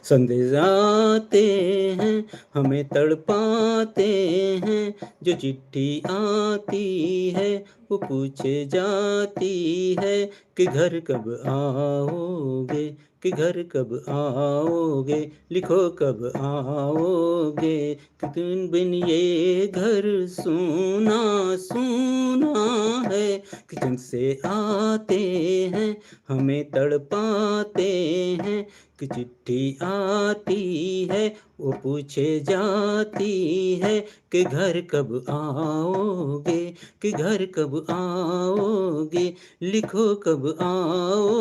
संदेश आते हैं, हमें तड़पाते हैं, जो चिट्ठी आती है वो पूछे जाती है कि घर कब आओगे, कि घर कब आओगे, लिखो कब आओगे, कि तुम बिन ये घर सूना सूना है, कि जंग से आते हैं, हमें तड़पाते हैं, कि चिट्ठी आती है वो पूछे जाती है कि घर कब आओगे, कि घर कब आओगे, लिखो कब आओ